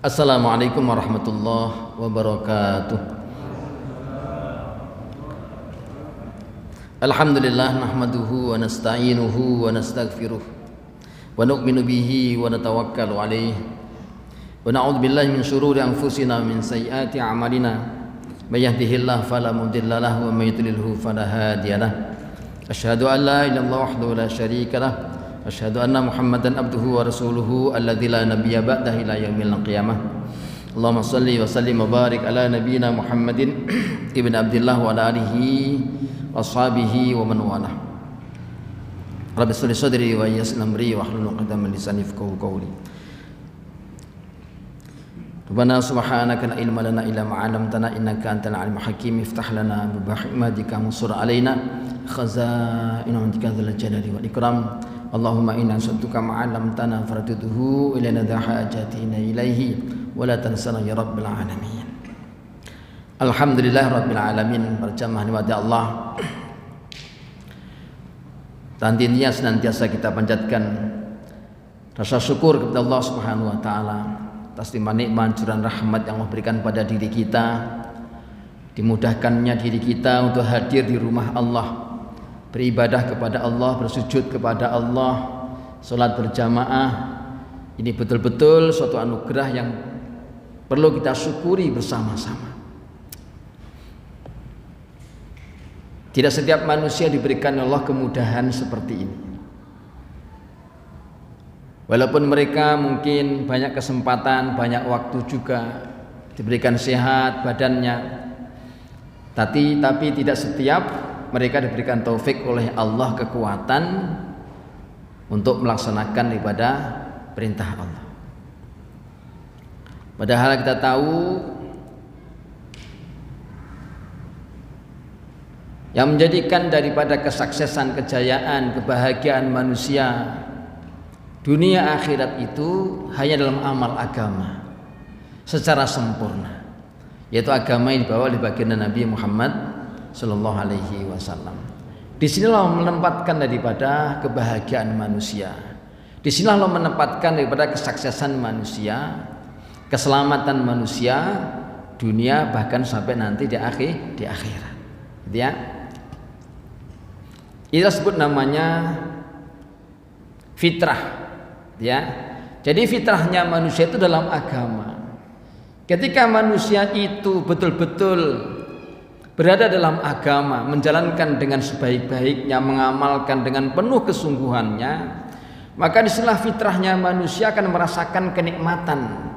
Assalamualaikum warahmatullahi wabarakatuh. Alhamdulillah nahmaduhu wa nasta'inuhu wa nastaghfiruh wa nu'minu bihi wa natawakkalu alayhi wa na'udzu billahi min shururi anfusina min sayyiati a'malina may yahdihillahu fala mudilla lahu wa may yudlilhu fala hadiya lahu. Asyhadu an la ilaha illallah wahdahu la syarika lahu asyhadu anna Muhammadan abduhu wa rasuluhu alladzi la nabiyya ba'dahu ila yaumil qiyamah. Allahumma shalli wa sallim wa barik ala nabiyyina Muhammadin ibn Abdillah wa ala alihi wa ashabihi wa man walah. Rabbi shrah li sadri wa yassir amri wa hlul 'uqdatam min lisani yafqahu qawli. Rabbana subhanaka la ilma lana illa ma 'allamtana innaka antal alimul hakim. Iftah lana bi rahmatika mansur alaina khaza'in rahmatika dzal jalali wal ikram. Allahumma inna nas'aluka ma 'allamtana farduhu ilaina dha hajatina ilaihi wa la tansana ya rabbil alamin. Alhamdulillah rabbil alamin. Berjamaah nikmat Allah. Tantinya senantiasa kita panjatkan rasa syukur kepada Allah Subhanahu wa taala atas nikmat curahan rahmat yang Allah berikan pada diri kita, dimudahkannya diri kita untuk hadir di rumah Allah, beribadah kepada Allah, bersujud kepada Allah, salat berjamaah. Ini betul-betul suatu anugerah yang perlu kita syukuri bersama-sama. Tidak setiap manusia diberikan Allah kemudahan seperti ini. Walaupun mereka mungkin banyak kesempatan, banyak waktu juga, diberikan sehat badannya, tapi tidak setiap mereka diberikan taufik oleh Allah kekuatan untuk melaksanakan ibadah perintah Allah. Padahal kita tahu yang menjadikan daripada kesuksesan, kejayaan, kebahagiaan manusia dunia akhirat itu hanya dalam amal agama secara sempurna, yaitu agama yang dibawa oleh baginda Nabi Muhammad Sallallahu Alaihi Wasallam. Disinilah menempatkan daripada kebahagiaan manusia. Disinilah menempatkan daripada kesuksesan manusia, keselamatan manusia dunia bahkan sampai nanti di akhirat. Gitu ya. Itu disebut namanya fitrah. Ya. Jadi fitrahnya manusia itu dalam agama. Ketika manusia itu betul-betul berada dalam agama, menjalankan dengan sebaik-baiknya, mengamalkan dengan penuh kesungguhannya, maka disinilah fitrahnya manusia akan merasakan kenikmatan,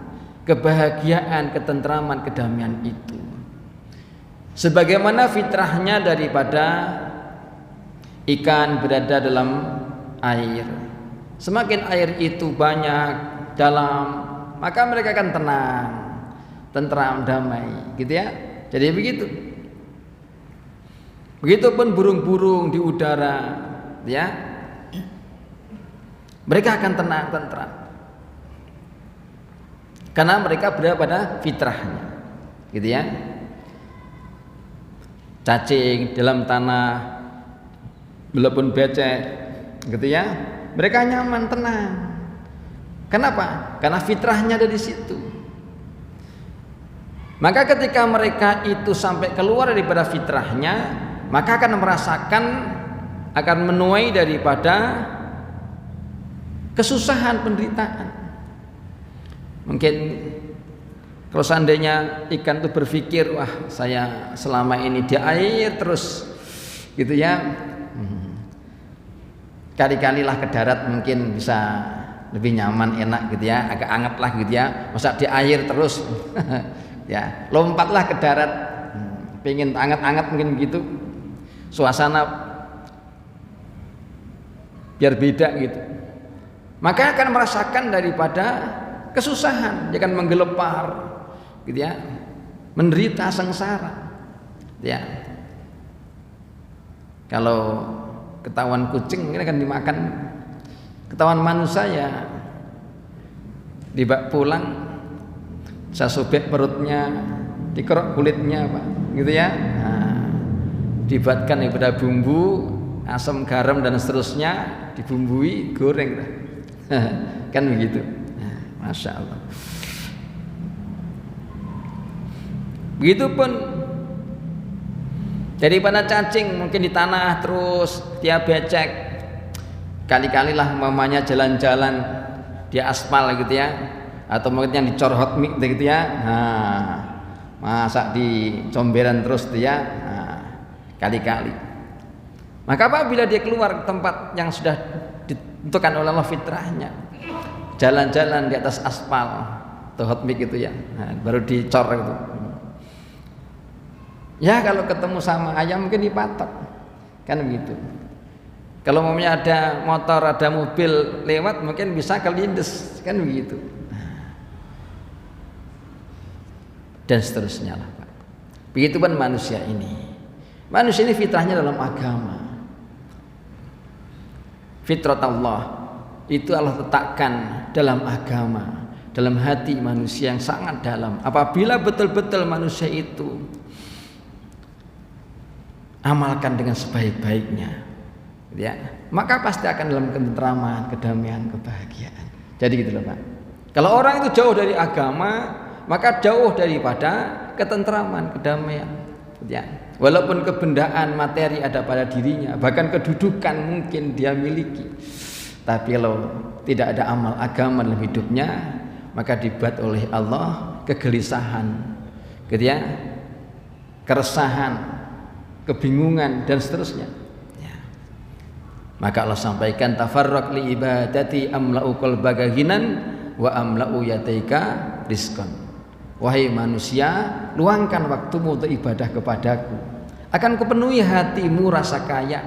kebahagiaan, ketentraman, kedamaian itu. Sebagaimana fitrahnya daripada ikan berada dalam air. Semakin air itu banyak, dalam, maka mereka akan tenang, tentram, damai, gitu ya. Jadi begitu. Begitupun burung-burung di udara, ya. Mereka akan tenang, tentram. Karena mereka berada pada fitrahnya. Gitu ya. Cacing dalam tanah, walaupun becek, gitu ya. Mereka nyaman, tenang. Kenapa? Karena fitrahnya ada di situ. Maka ketika mereka itu sampai keluar daripada fitrahnya, maka akan merasakan, akan menuai daripada kesusahan, penderitaan. Mungkin kalau seandainya ikan itu berpikir, wah saya selama ini di air terus, gitu ya, kali-kalilah ke darat mungkin bisa lebih nyaman, enak gitu ya, agak anget lah gitu ya. Masa di air terus, ya lompatlah ke darat, pengen anget-anget mungkin begitu. Suasana biar beda gitu. Maka akan merasakan daripada kesusahan, dia akan menggelepar, gitu ya, menderita sengsara, ya. Kalau ketahuan kucing ini akan dimakan, ketahuan manusia ya dibawa pulang, saya sobek perutnya, dikerok kulitnya, Pak, gitu ya. Nah, dibuatkan daripada bumbu, asam, garam dan seterusnya, dibumbui, goreng, kan begitu. Nah, Masya Allah. Begitupun daripada cacing mungkin di tanah terus dia becek, kali-kalilah mamanya jalan-jalan di aspal gitu ya, atau mungkin yang dicor hot mix gitu ya, nah masak di comberan terus dia, nah, kali-kali. Maka apabila dia keluar ke tempat yang sudah ditentukan oleh Allah fitrahnya, jalan-jalan di atas aspal atau hot mix gitu ya, nah, baru dicor gitu. Ya kalau ketemu sama ayam mungkin dipatok, kan begitu. Kalau maunya ada motor, ada mobil lewat mungkin bisa kelindes, kan begitu. Dan seterusnya lah Pak. Begitu pun manusia ini. Manusia ini fitrahnya dalam agama. Fitrat Allah itu Allah letakkan dalam agama, dalam hati manusia yang sangat dalam. Apabila betul-betul manusia itu amalkan dengan sebaik-baiknya, ya, maka pasti akan dalam ketenteraman, kedamaian, kebahagiaan. Jadi gitu loh Pak. Kalau orang itu jauh dari agama, maka jauh daripada ketenteraman, kedamaian. Ya. Walaupun kebendaan materi ada pada dirinya, bahkan kedudukan mungkin dia miliki, tapi kalau tidak ada amal agama dalam hidupnya, maka dibuat oleh Allah kegelisahan, gitu ya, keresahan, kebingungan dan seterusnya. Ya. Maka Allah sampaikan tafarraq li ibadati amla'u qalbaka ghinan wa amla'u yataika rizqan. Wahai manusia, luangkan waktumu untuk ibadah kepadaku. Akan kupenuhi hatimu rasa kaya,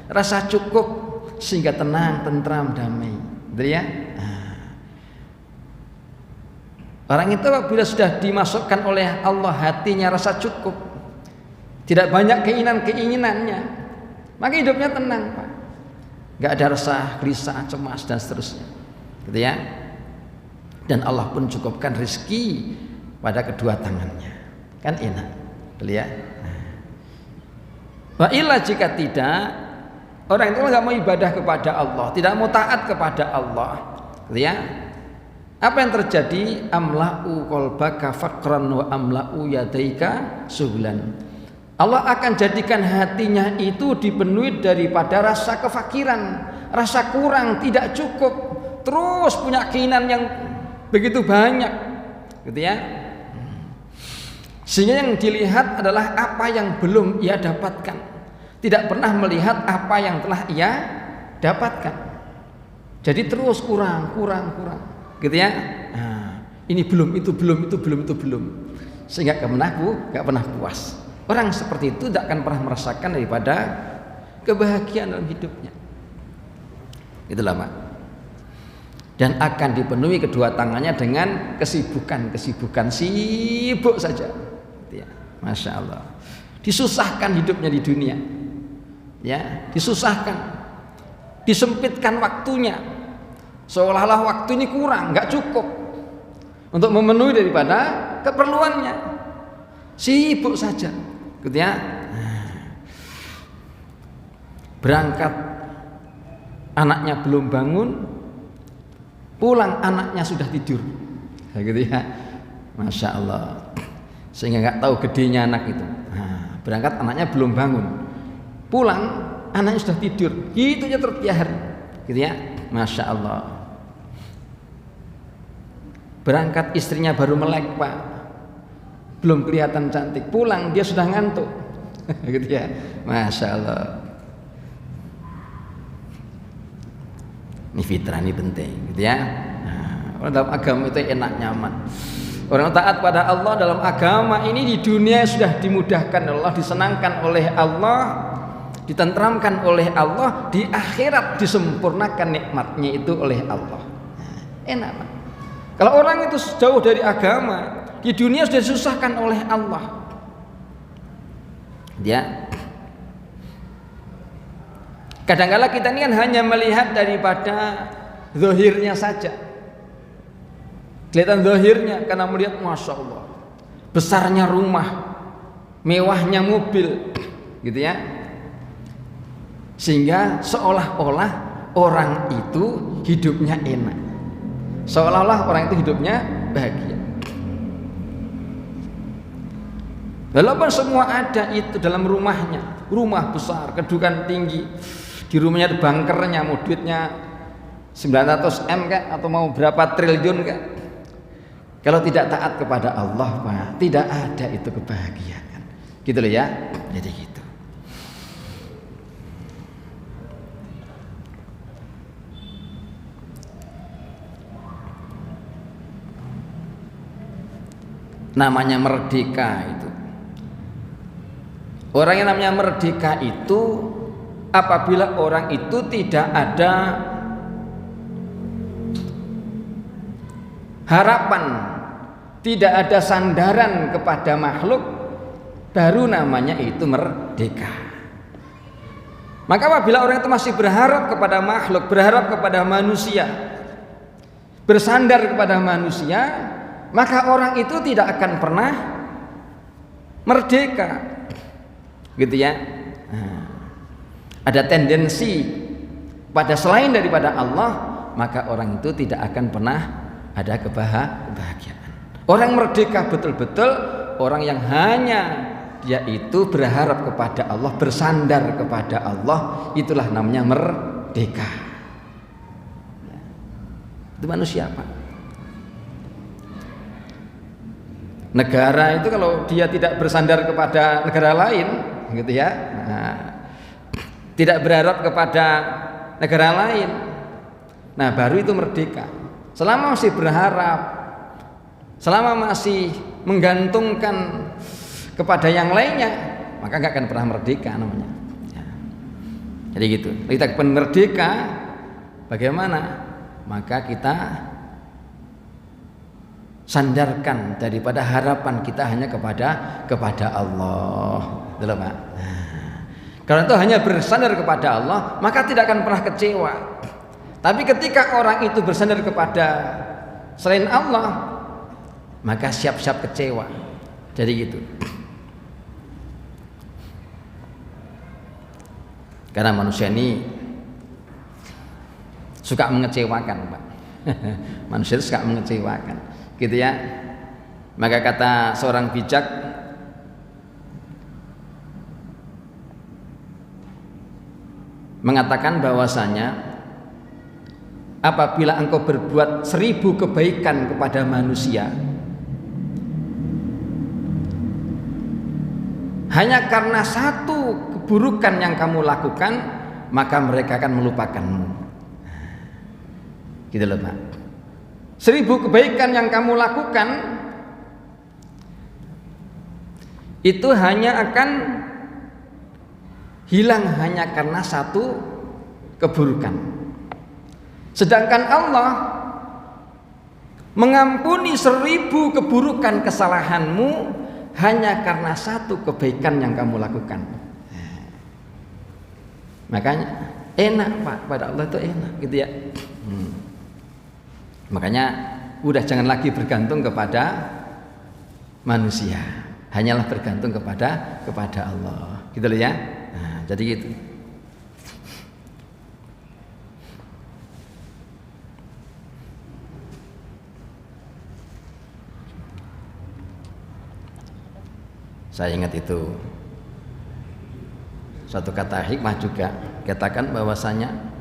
rasa cukup sehingga tenang, tentram, damai. Betul ya? Nah. Orang itu apabila sudah dimasukkan oleh Allah hatinya rasa cukup, tidak banyak keinginannya, maka hidupnya tenang Pak. Gak ada rasa gelisah, cemas dan seterusnya, gitu ya. Dan Allah pun cukupkan rezeki pada kedua tangannya, kan enak, gitu ya. Wa illa jika tidak, orang itu nggak mau ibadah kepada Allah, tidak mau taat kepada Allah, gitu ya. Apa yang terjadi? Amla'u qalbaka faqran wa amla'u yadaika suhlan. Allah akan jadikan hatinya itu dipenuhi daripada rasa kefakiran, rasa kurang, tidak cukup, terus punya keinginan yang begitu banyak, gitu ya. Sehingga yang dilihat adalah apa yang belum ia dapatkan, tidak pernah melihat apa yang telah ia dapatkan. Jadi terus kurang, gitu ya. Nah, ini belum, itu belum, sehingga gak pernah puas. Orang seperti itu tidak akan pernah merasakan daripada kebahagiaan dalam hidupnya. Itulah Pak. Dan akan dipenuhi kedua tangannya dengan kesibukan, sibuk saja. Ya, Masya Allah. Disusahkan hidupnya di dunia, ya, disusahkan, disempitkan waktunya, seolah-olah waktu ini kurang, nggak cukup untuk memenuhi daripada keperluannya. Sibuk saja, gitu ya. Berangkat anaknya belum bangun, pulang anaknya sudah tidur, gitu ya. Masya Allah. Sehingga nggak tahu gedenya anak itu. Nah, berangkat anaknya belum bangun, pulang anaknya sudah tidur, gitu aja terus tiap hari, gitu ya. Masya Allah. Berangkat istrinya baru melek Pak, belum kelihatan cantik, pulang dia sudah ngantuk, gitu ya. Masya Allah. Ini fitrah, ini penting, gitu ya. Nah, dalam agama itu enak, nyaman. Orang taat pada Allah dalam agama ini di dunia sudah dimudahkan Allah, disenangkan oleh Allah, ditentramkan oleh Allah, di akhirat disempurnakan nikmatnya itu oleh Allah. Enak Pak. Kalau orang itu jauh dari agama, di dunia sudah disusahkan oleh Allah. Ya. Kadang-kala kita ini kan hanya melihat daripada zahirnya saja. Kelihatan zahirnya karena melihat Masya Allah, besarnya rumah, mewahnya mobil, gitu ya. Sehingga seolah-olah orang itu hidupnya enak, seolah-olah orang itu hidupnya bahagia. Walaupun semua ada itu dalam rumahnya, rumah besar, kedudukan tinggi, di rumahnya ada bunkernya, mau duitnya 900 M kak, atau mau berapa triliun kak, kalau tidak taat kepada Allah Pak, tidak ada itu kebahagiaan. Gitu loh ya. Jadi gitu. Namanya merdeka itu. Orang yang namanya merdeka itu apabila orang itu tidak ada harapan, tidak ada sandaran kepada makhluk, baru namanya itu merdeka. Maka apabila orang itu masih berharap kepada makhluk, berharap kepada manusia, bersandar kepada manusia, maka orang itu tidak akan pernah merdeka, gitu ya. Ada tendensi pada selain daripada Allah, maka orang itu tidak akan pernah ada kebahagiaan. Orang merdeka betul-betul orang yang hanya dia itu berharap kepada Allah, bersandar kepada Allah, itulah namanya merdeka. Itu manusia Pak. Negara itu kalau dia tidak bersandar kepada negara lain, gitu ya, tidak berharap kepada negara lain, nah baru itu merdeka. Selama masih berharap, selama masih menggantungkan kepada yang lainnya, maka nggak akan pernah merdeka namanya. Ya. Jadi gitu. Kita merdeka, bagaimana? Maka kita sandarkan daripada harapan kita hanya kepada Allah. Betul Pak? Nah, karena itu hanya bersandar kepada Allah, maka tidak akan pernah kecewa. Tapi ketika orang itu bersandar kepada selain Allah, maka siap-siap kecewa. Jadi gitu. Karena manusia ini suka mengecewakan Pak. Manusia itu suka mengecewakan, gitu ya. Maka kata seorang bijak, mengatakan bahwasanya apabila engkau berbuat 1000 kebaikan kepada manusia, hanya karena satu keburukan yang kamu lakukan, maka mereka akan melupakanmu. Gitu loh Pak. 1000 kebaikan yang kamu lakukan itu hanya akan hilang hanya karena satu keburukan. Sedangkan Allah mengampuni 1000 keburukan kesalahanmu hanya karena satu kebaikan yang kamu lakukan. Makanya enak Pak, pada Allah itu enak, gitu ya. Makanya udah jangan lagi bergantung kepada manusia, hanyalah bergantung kepada Allah, gitu loh ya. Nah, jadi gitu. Saya ingat itu suatu kata hikmah juga, katakan bahwasanya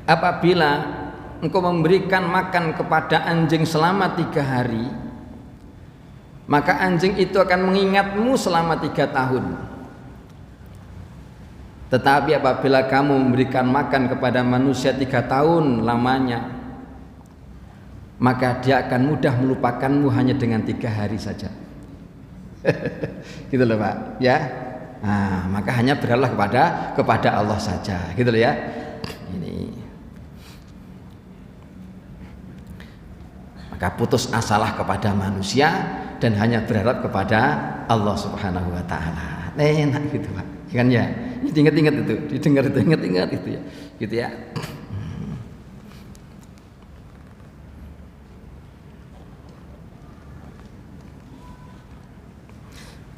apabila engkau memberikan makan kepada anjing selama 3 hari, maka anjing itu akan mengingatmu selama 3 tahun. Tetapi apabila kamu memberikan makan kepada manusia 3 tahun lamanya, maka dia akan mudah melupakanmu hanya dengan 3 hari saja. Gitu loh Pak, ya. Nah, maka hanya berharap kepada Allah saja, gitu loh ya. Ini. Maka putus asalah kepada manusia dan hanya berharap kepada Allah Subhanahu wa taala. Enak gitu Pak. Kan ya. Ingat-ingat itu, didengar itu, ingat-ingat itu ya. Gitu ya.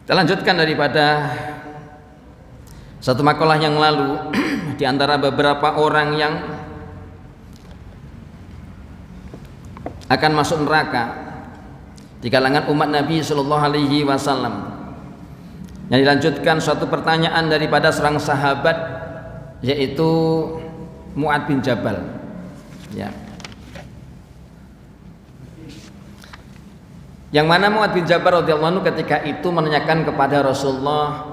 Kita lanjutkan daripada satu makalah yang lalu. Di antara beberapa orang yang akan masuk neraka di kalangan umat Nabi Sallallahu Alaihi Wasallam. Yang dilanjutkan suatu pertanyaan daripada seorang sahabat, yaitu Mu'adz bin Jabal. Ya. Yang mana Mu'adz bin Jabal radhiyallahu anhu ketika itu menanyakan kepada Rasulullah,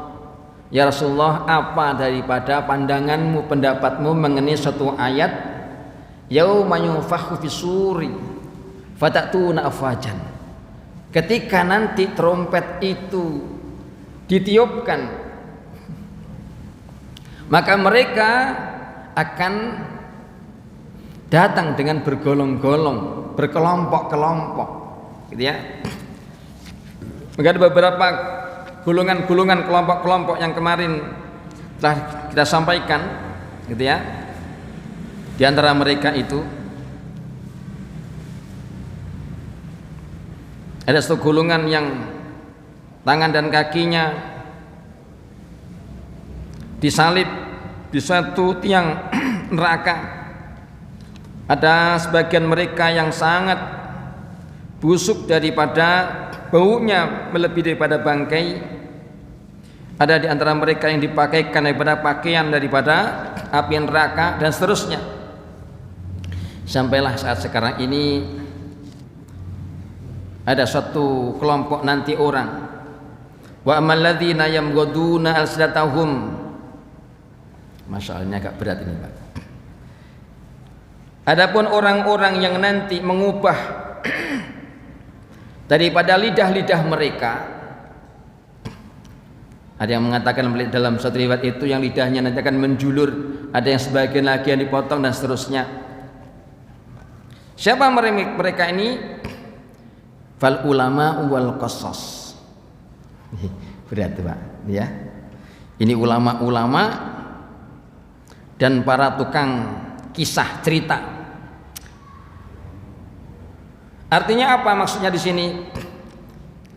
ya Rasulullah, apa daripada pandanganmu, pendapatmu mengenai suatu ayat, yauma yunfakhu fis-suri fatatuna afwajan. Ketika nanti trompet itu ditiupkan, maka mereka akan datang dengan bergolong-golong, berkelompok-kelompok, gitu ya. Maka ada beberapa golongan-golongan, kelompok-kelompok yang kemarin telah kita sampaikan, gitu ya. Di antara mereka itu ada satu golongan yang tangan dan kakinya disalib di suatu tiang neraka. Ada sebagian mereka yang sangat busuk daripada baunya melebihi daripada bangkai. Ada di antara mereka yang dipakaikan daripada pakaian daripada api neraka, dan seterusnya. Sampailah saat sekarang ini ada suatu kelompok nanti orang, wa amal ladzina yamghuduna alsinatahum. Masalahnya agak berat ini, Pak. Adapun orang-orang yang nanti mengubah daripada lidah-lidah mereka, ada yang mengatakan dalam satu riwayat itu yang lidahnya nanti akan menjulur, ada yang sebagian lagi yang dipotong, dan seterusnya. Siapa mereka ini? Fal ulama wal qasas. Berat, Pak, ya. Ini ulama-ulama dan para tukang kisah cerita. Artinya apa maksudnya di sini?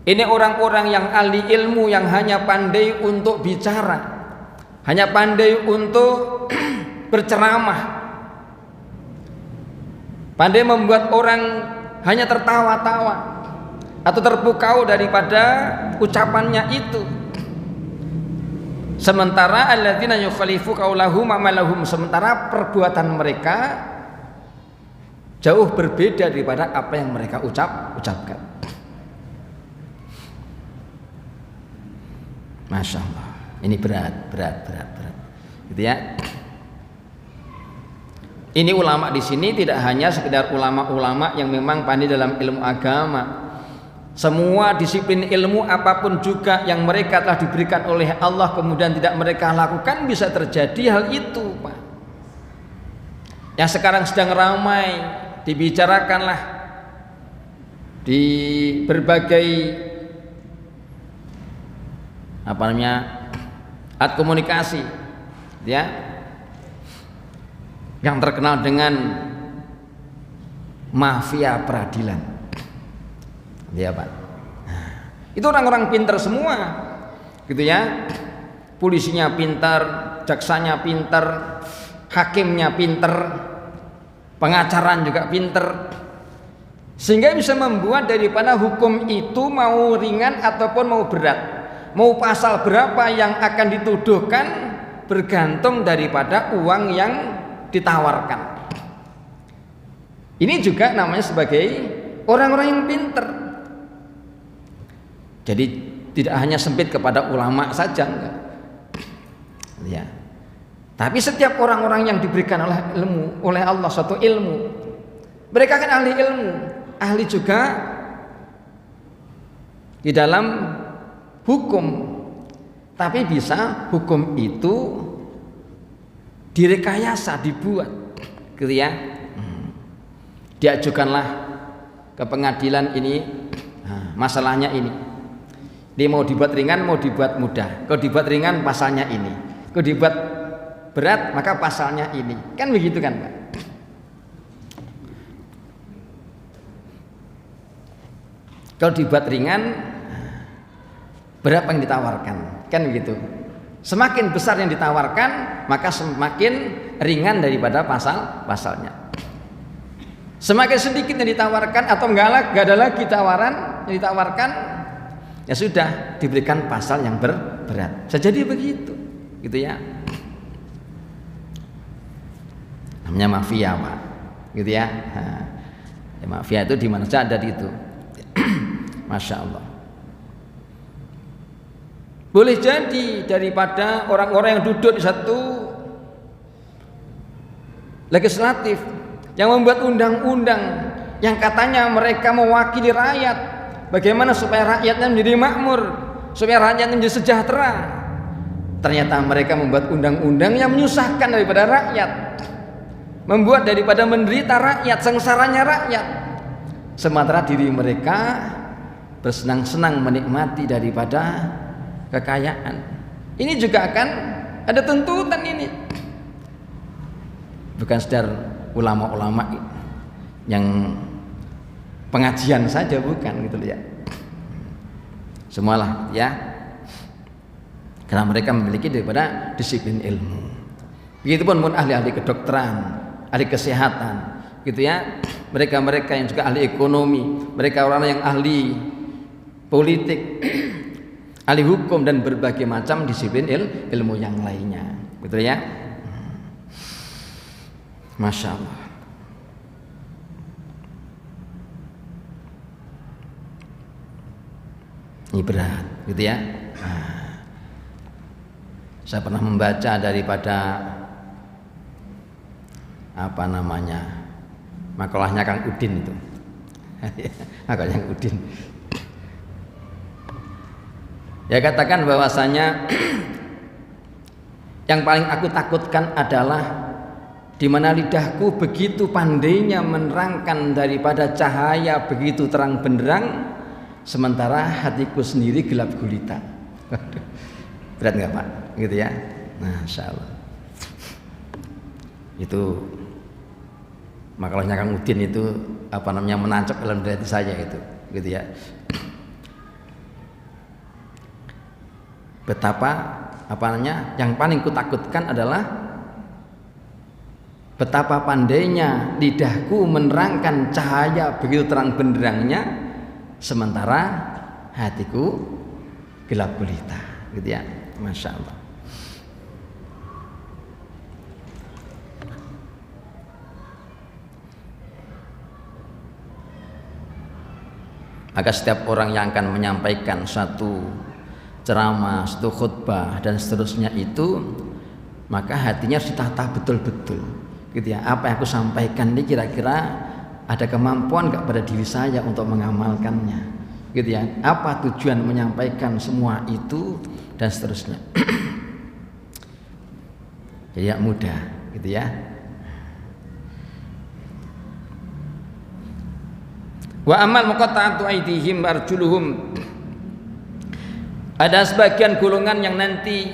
Ini orang-orang yang ahli ilmu, yang hanya pandai untuk bicara, hanya pandai untuk berceramah, pandai membuat orang hanya tertawa-tawa atau terpukau daripada ucapannya itu. Sementara alladzina yukhalifu qaulahum amalahum, sementara perbuatan mereka jauh berbeda daripada apa yang mereka ucapkan. Masya Allah, ini berat. Gitu ya. Ini ulama di sini tidak hanya sekedar ulama-ulama yang memang pandai dalam ilmu agama. Semua disiplin ilmu apapun juga yang mereka telah diberikan oleh Allah kemudian tidak mereka lakukan, bisa terjadi hal itu, Pak. Yang sekarang sedang ramai dibicarakanlah di berbagai alat komunikasi, ya, yang terkenal dengan mafia peradilan, ya Pak. Nah, itu orang-orang pintar semua, gitu ya. Polisinya pintar, jaksanya pintar, hakimnya pintar, pengacaraan juga pintar, sehingga bisa membuat daripada hukum itu mau ringan ataupun mau berat, mau pasal berapa yang akan dituduhkan bergantung daripada uang yang ditawarkan. Ini juga namanya sebagai orang-orang yang pintar. Jadi tidak hanya sempit kepada ulama saja, enggak. Ya. Tapi setiap orang-orang yang diberikan oleh Allah suatu ilmu, mereka kan ahli ilmu, ahli juga di dalam hukum, tapi bisa hukum itu direkayasa, dibuat, gitu ya. Diajukanlah ke pengadilan ini, masalahnya ini. Dia mau dibuat ringan, mau dibuat mudah. Kalau dibuat ringan pasalnya ini, kalau dibuat berat maka pasalnya ini. Kan begitu kan, Pak? Kalau dibuat ringan, berapa yang ditawarkan? Kan begitu. Semakin besar yang ditawarkan, maka semakin ringan daripada pasalnya. Semakin sedikit yang ditawarkan atau enggak ada lagi tawaran, yang ditawarkan, ya sudah diberikan pasal yang berat. Jadi begitu, gitu ya. Namanya mafia, Pak, gitu ya. Ya mafia itu di mana saja ada di itu. Masya Allah. Boleh jadi daripada orang-orang yang duduk di satu legislatif yang membuat undang-undang yang katanya mereka mewakili rakyat, bagaimana supaya rakyatnya menjadi makmur, supaya rakyatnya menjadi sejahtera. Ternyata mereka membuat undang-undang yang menyusahkan daripada rakyat, membuat daripada menderita rakyat, sengsaranya rakyat, sementara diri mereka bersenang-senang menikmati daripada kekayaan. Ini juga akan ada tuntutan ini. Bukan sekedar ulama-ulama yang pengajian saja, bukan gitu ya. Semualah ya. Karena mereka memiliki daripada disiplin ilmu. Begitupun pun ahli-ahli kedokteran, ahli kesehatan, gitu ya. Mereka-mereka yang juga ahli ekonomi, mereka orang yang ahli politik, ahli hukum dan berbagai macam disiplin ilmu yang lainnya, betul ya. Masya Allah. Ini berat, gitu ya. Saya pernah membaca daripada apa namanya, makalahnya Kang Udin itu. Makalahnya Kang Udin. Ya katakan bahwasanya yang paling aku takutkan adalah di mana lidahku begitu pandainya menerangkan daripada cahaya begitu terang benderang, sementara hatiku sendiri gelap gulita. Berat nggak Pak? Gitu ya. Masya Allah. Itu makalahnya Kang Udin itu apa namanya, menancap dalam hati saya itu, gitu ya. Betapa apa namanya, yang paling kutakutkan adalah betapa pandainya lidahku menerangkan cahaya begitu terang benderangnya, sementara hatiku gelap gulita, gitu ya. Masya Allah. Maka setiap orang yang akan menyampaikan satu ceramah, satu khutbah dan seterusnya itu, maka hatinya harus ditata betul-betul, gitu ya. Apa yang aku sampaikan ini kira-kira ada kemampuan gak pada diri saya untuk mengamalkannya, gitu ya. Apa tujuan menyampaikan semua itu dan seterusnya. Jadi ya mudah, gitu ya. Wa amal muqatta'atu aydihim arjuluhum, ada sebagian golongan yang nanti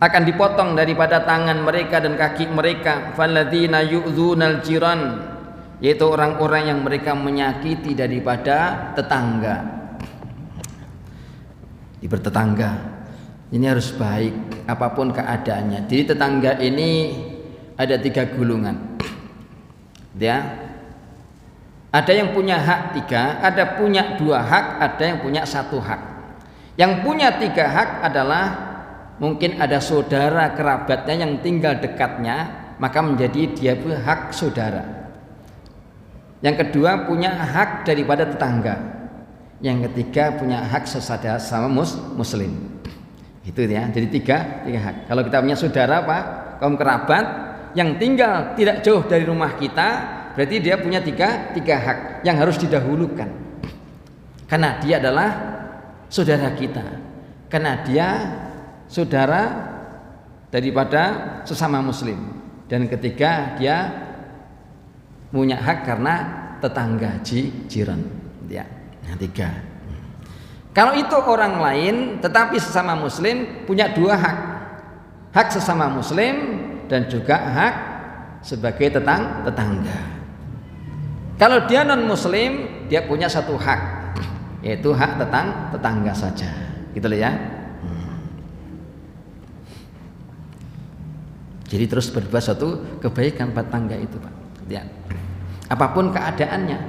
akan dipotong daripada tangan mereka dan kaki mereka. Falladzina yu'dzunal jiran, yaitu orang-orang yang mereka menyakiti daripada tetangga. Di bertetangga ini harus baik apapun keadaannya. Jadi tetangga ini ada 3 golongan, ya. Ada yang punya hak 3, ada punya 2 hak, ada yang punya 1 hak. Yang punya 3 hak adalah mungkin ada saudara kerabatnya yang tinggal dekatnya, maka menjadi dia punya hak saudara. Yang kedua punya hak daripada tetangga. Yang ketiga punya hak sesama muslim. Itu ya. Jadi 3 hak. Kalau kita punya saudara Pak, kaum kerabat yang tinggal tidak jauh dari rumah kita, berarti dia punya 3 hak yang harus didahulukan. Karena dia adalah saudara kita, karena dia saudara daripada sesama muslim, dan ketiga dia punya hak karena tetangga jiran, ya. Nah, 3. Kalau itu orang lain tetapi sesama muslim punya 2 hak, hak sesama muslim dan juga hak sebagai tetangga. Kalau dia non muslim, dia punya 1 hak, yaitu hak tetangga saja, gitu loh ya. Jadi terus berbuat suatu kebaikan pada tetangga itu Pak, ya. Apapun keadaannya,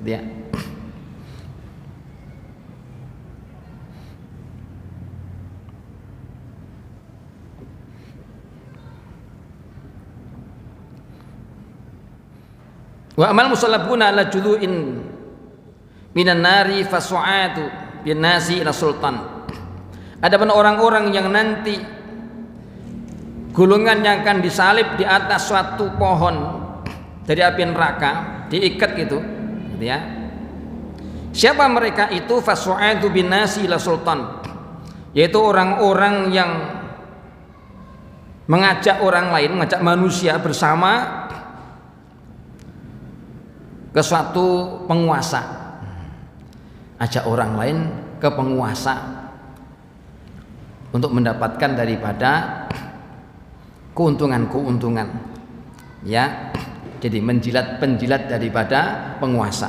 ya. Wa amal musallabuna ala julu'in minan nari fasu'atu bin nasi ila sultan. Adapun orang-orang yang nanti gulungan yang akan disalib di atas suatu pohon dari api neraka, diikat gitu ya. Siapa mereka itu? Fasu'atu bin nasi ila sultan, yaitu orang-orang yang mengajak orang lain, mengajak manusia bersama ke suatu penguasa, ajak orang lain ke penguasa untuk mendapatkan daripada keuntungan-keuntungan, ya. Jadi penjilat daripada penguasa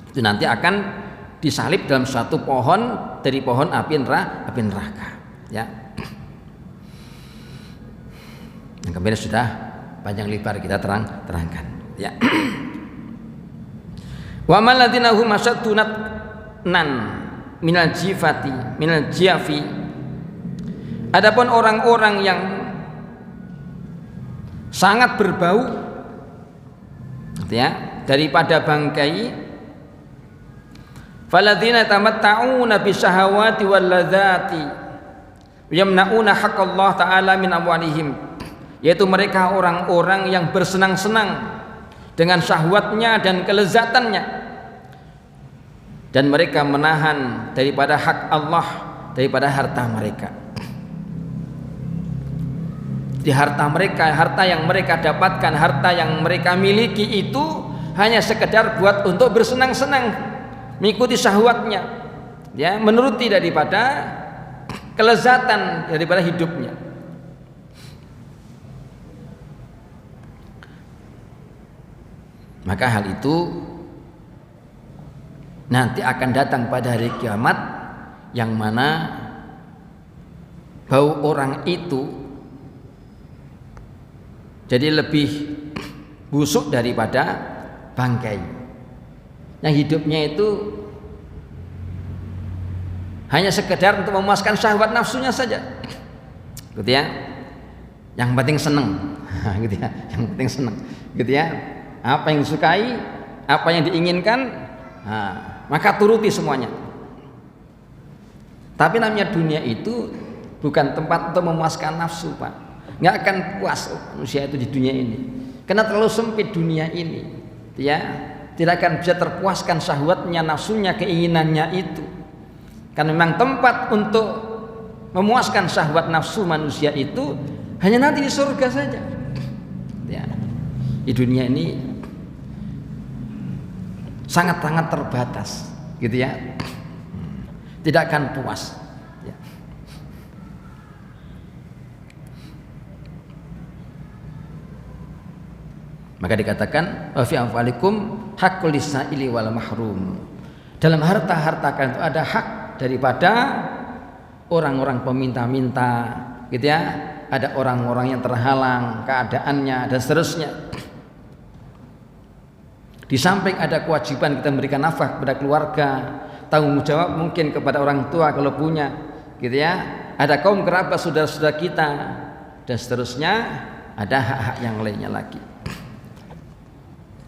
itu nanti akan disalib dalam suatu pohon dari pohon api neraka, ya. Yang kemudian sudah panjang lebar kita terangkan, ya. Wa man ladzina hum asyadunat nan minal jiafi. Adapun orang-orang yang sangat berbau, ya, daripada bangkai, faladzina tamatta'una bisyahawati wal ladzati yamna'una haqqallah ta'ala min amwalihim, yaitu mereka orang-orang yang bersenang-senang dengan syahwatnya dan kelezatannya, dan mereka menahan daripada hak Allah, daripada harta mereka. Di harta mereka, harta yang mereka dapatkan, harta yang mereka miliki itu hanya sekedar buat untuk bersenang-senang, mengikuti syahwatnya, ya, menuruti daripada kelezatan daripada hidupnya. Maka hal itu nanti akan datang pada hari kiamat, yang mana bau orang itu jadi lebih busuk daripada bangkai. Yang hidupnya itu hanya sekedar untuk memuaskan syahwat nafsunya saja, gitu ya. Yang penting seneng, gitu ya. Yang penting seneng, gitu ya. Apa yang disukai, apa yang diinginkan, maka turuti semuanya. Tapi namanya dunia itu bukan tempat untuk memuaskan nafsu, Pak. Nggak akan puas manusia itu di dunia ini, karena terlalu sempit dunia ini, ya. Tidak akan bisa terpuaskan syahwatnya, nafsunya, keinginannya itu. Karena memang tempat untuk memuaskan syahwat nafsu manusia itu hanya nanti di surga saja, ya. Di dunia ini sangat-sangat terbatas, gitu ya. Tidak akan puas, ya. Maka dikatakan wa fi amwalikum haqqul lisaili wal mahrum. Dalam harta-harta kalian itu ada hak daripada orang-orang peminta-minta, gitu ya. Ada orang-orang yang terhalang keadaannya dan seterusnya. Di samping ada kewajiban kita memberikan nafkah kepada keluarga, tanggung jawab mungkin kepada orang tua kalau punya, gitu ya. Ada kaum kerabat, saudara-saudara kita dan seterusnya. Ada hak-hak yang lainnya lagi.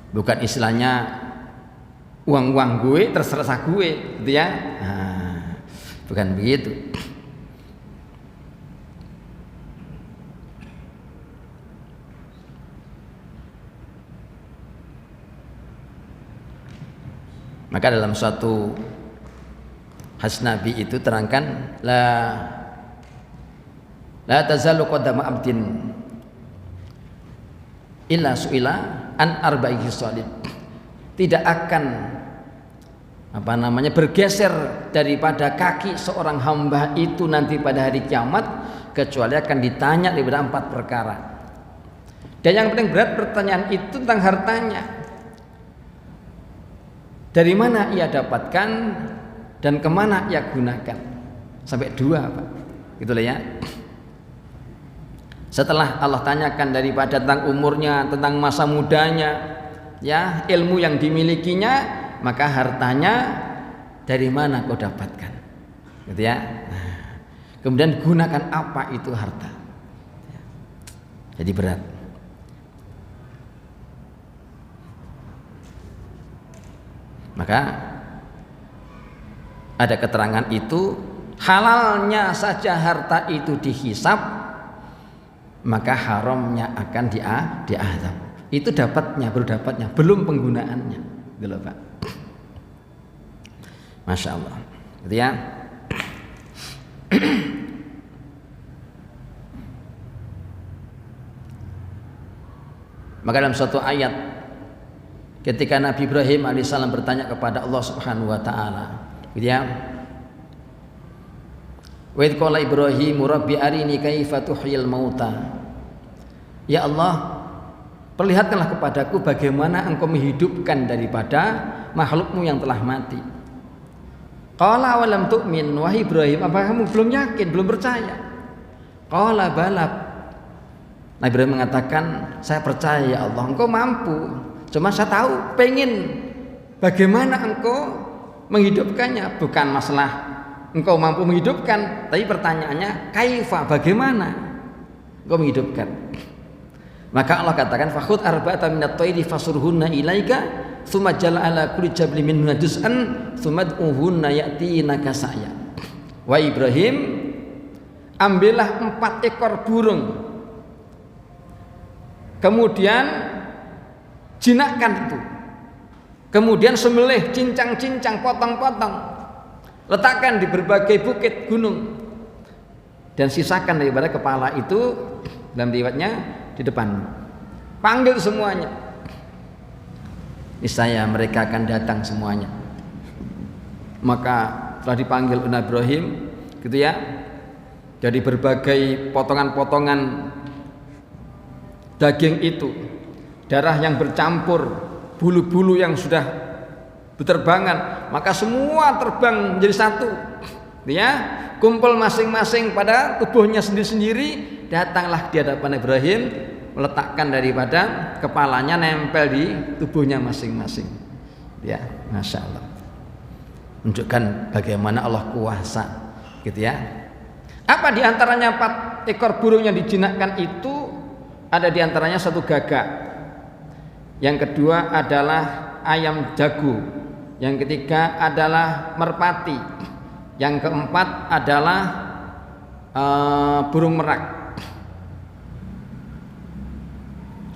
Bukan istilahnya uang-uang gue terserah gue, gitu ya. Bukan begitu. Maka dalam suatu hadis Nabi itu terangkan la tazalu qadama abdin illa su'ila an arba'i khisalin. Tidak akan bergeser daripada kaki seorang hamba itu nanti pada hari kiamat, kecuali akan ditanya daripada 4 perkara. Dan yang paling berat pertanyaan itu tentang hartanya. Dari mana ia dapatkan dan kemana ia gunakan? Sampai 2, Pak. Gitulah ya. Setelah Allah tanyakan daripada tentang umurnya, tentang masa mudanya, ya, ilmu yang dimilikinya, maka hartanya dari mana kau dapatkan? Gitu ya. Kemudian gunakan apa itu harta? Jadi berat. Maka ada keterangan itu, halalnya saja harta itu dihisab, maka haramnya akan diazab. Itu dapatnya, baru dapatnya, belum penggunaannya, gitu Pak. Masya Allah, gitu ya. Maka dalam suatu ayat, ketika Nabi Ibrahim alaihissalam bertanya kepada Allah Subhanahu wa taala, gitu ya. Wa idh qala Ibrahim rabbi arini kaifa tuhyil mauta. Ya Allah, perlihatkanlah kepadaku bagaimana engkau menghidupkan daripada makhlukmu yang telah mati. Qala awalam tu'min, wahai Ibrahim, apakah kamu belum yakin, belum percaya? Qala bala. Nabi Ibrahim mengatakan, saya percaya ya Allah, engkau mampu. Cuma saya tahu, pengen bagaimana engkau menghidupkannya. Bukan masalah engkau mampu menghidupkan, tapi pertanyaannya kaifa, bagaimana engkau menghidupkan. Maka Allah katakan, fakhud arba'atan minat tayri fasurhunna ilaika tsumma jala ala kulli jablin minhunna juz'an tsumma ud'uhunna ya'tinaka sa'ya. Wa Ibrahim, ambillah 4 ekor burung, kemudian jinakkan itu, kemudian sembelih, cincang-cincang, potong-potong, letakkan di berbagai bukit gunung, dan sisakan daripada kepala itu dalam riwayatnya di depan. Panggil semuanya, niscaya mereka akan datang semuanya. Maka telah dipanggil Nabi Ibrahim, gitu ya. Jadi berbagai potongan-potongan daging itu, darah yang bercampur, bulu-bulu yang sudah berterbangan, maka semua terbang menjadi satu, ya, kumpul masing-masing pada tubuhnya sendiri-sendiri. Datanglah di hadapan Ibrahim, meletakkan daripada kepalanya nempel di tubuhnya masing-masing, ya. Masya Allah, menunjukkan bagaimana Allah kuasa, gitu ya. Apa diantaranya 4 ekor burung yang dijinakkan itu? Ada diantaranya 1 gagak, yang kedua adalah ayam jago, yang ketiga adalah merpati, yang keempat adalah burung merak.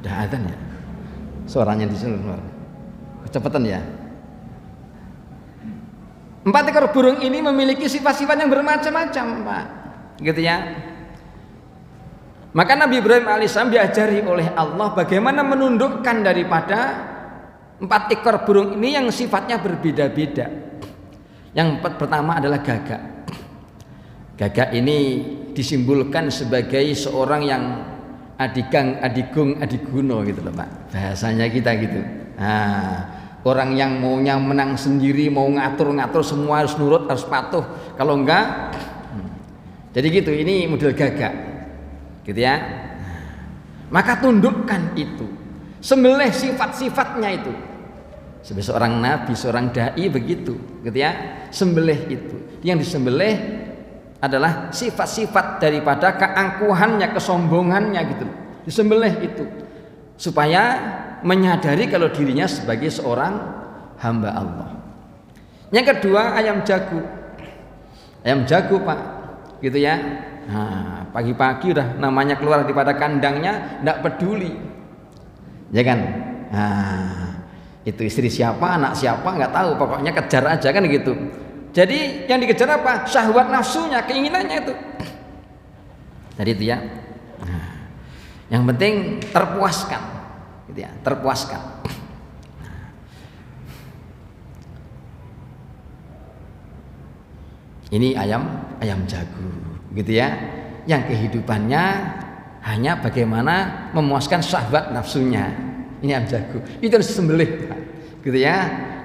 Udah adzan ya, suaranya di sini kecepatan ya. 4 ekor burung ini memiliki sifat-sifat yang bermacam-macam, Pak, gitu ya. Maka Nabi Ibrahim alaihissalam diajari oleh Allah bagaimana menundukkan daripada 4 ekor burung ini yang sifatnya berbeda-beda. Yang pertama adalah gagak. Gagak ini disimbolkan sebagai seorang yang adigang, adigung, adiguno, gitu loh Pak. Bahasanya kita gitu. Nah, orang yang maunya menang sendiri, mau ngatur-ngatur semua harus nurut, harus patuh. Kalau enggak, jadi gitu. Ini model gagak, gitu ya. Maka tundukkan itu, sembelih sifat-sifatnya itu. Sebagai seorang nabi, seorang dai begitu, gitu ya. Sembelih itu, yang disembelih adalah sifat-sifat daripada keangkuhannya, kesombongannya, gitu. Disembelih itu supaya menyadari kalau dirinya sebagai seorang hamba Allah. Yang kedua, ayam jago. Ayam jago, Pak, gitu ya. Nah, pagi-pagi udah namanya keluar daripada kandangnya, tidak peduli, ya kan. Nah, itu istri siapa, anak siapa, nggak tahu, pokoknya kejar aja kan gitu. Jadi yang dikejar apa? Syahwat nafsunya, keinginannya itu. Jadi itu ya. Nah, yang penting terpuaskan, gitu ya, terpuaskan. Ini ayam jago, gitu ya. Yang kehidupannya hanya bagaimana memuaskan syahwat nafsunya. Ini ayam jago. Itu harus disembelih, gitu ya.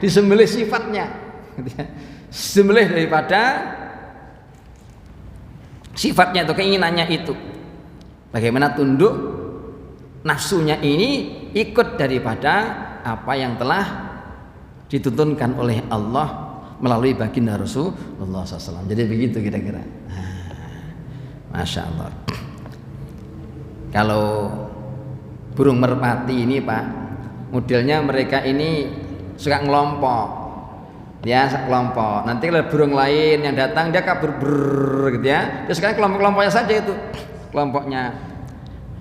Disembelih sifatnya, gitu ya. Sembelih daripada sifatnya atau keinginannya itu. Bagaimana tunduk nafsunya ini ikut daripada apa yang telah dituntunkan oleh Allah melalui baginda Rasulullah SAW. Jadi begitu kira-kira. Masya Allah. Kalau burung merpati ini, Pak, modelnya mereka ini suka ngelompok, Ya, kelompok. Nanti kalau burung lain yang datang dia kabur gitu ya. Terus sekarang kelompok-kelompoknya saja itu. Kelompoknya.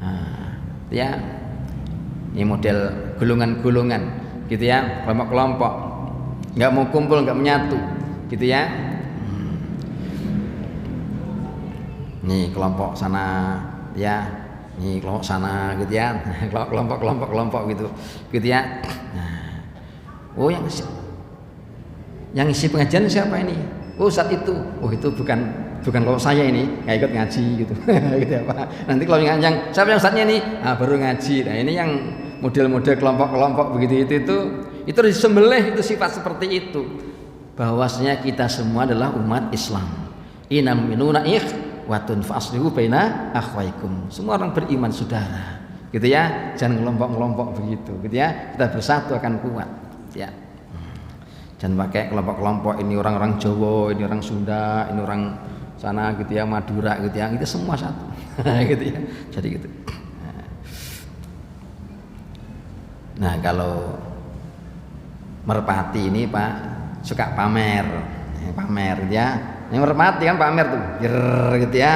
Nah, ya. Ini model gulungan-gulungan gitu ya, kelompok-kelompok. Enggak mau kumpul, enggak menyatu gitu ya. Nih kelompok sana ya. Nih kelompok sana gitu ya. Kelompok gitu. Gitu ya. Nah. Oh yang isi pengajian siapa ini? Oh saat itu. Oh itu bukan kalau saya ini nggak ikut ngaji gitu. Gitu ya Pak. Nanti kalau yang siapa yang ustadznya ini? Baru ngaji. Nah ini yang model-model kelompok-kelompok begitu itu disembelih, itu sifat seperti itu. Bahwasanya kita semua adalah umat Islam. Inam minuna ikhwatun faslihu baina akhwaikum. Semua orang beriman saudara. Gitu ya. Jangan kelompok-kelompok begitu. Gitu ya. Kita bersatu akan kuat. Ya. Jangan pakai kelompok-kelompok ini orang-orang Jawa, ini orang Sunda, ini orang sana gitu ya, Madura gitu ya. Itu semua satu. Gitu ya. Jadi gitu. Nah, kalau merpati ini Pak suka pamer gitu ya. Yang merpati kan pamer tuh, gitu ya.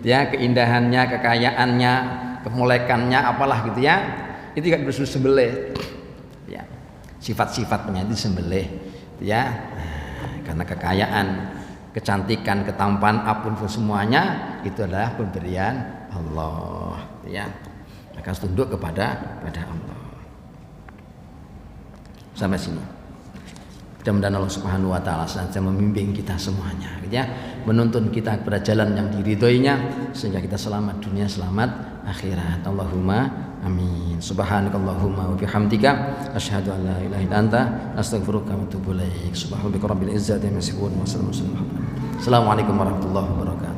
Ya keindahannya, kekayaannya, kemolekannya apalah gitu ya. Itu juga disembelih. Ya. Sifat-sifatnya itu disembelih ya. Karena kekayaan, kecantikan, ketampan, apapun semuanya itu adalah pemberian Allah ya. Akan tunduk kepada Allah. Sampai sini. Mudah-mudahan Allah Subhanahu wa taala senantiasa membimbing kita semuanya gitu ya, menuntun kita kepada jalan yang diridhoinya sehingga kita selamat dunia, selamat akhirat. Allahumma amin. Subhanakallahumma wa bihamdika asyhadu an la ilaha illa anta astaghfiruka wa atubu ilaik. Subhanaka rabbil izzati amma yasifun wa salamun alal mursalin. Assalamualaikum warahmatullahi wabarakatuh.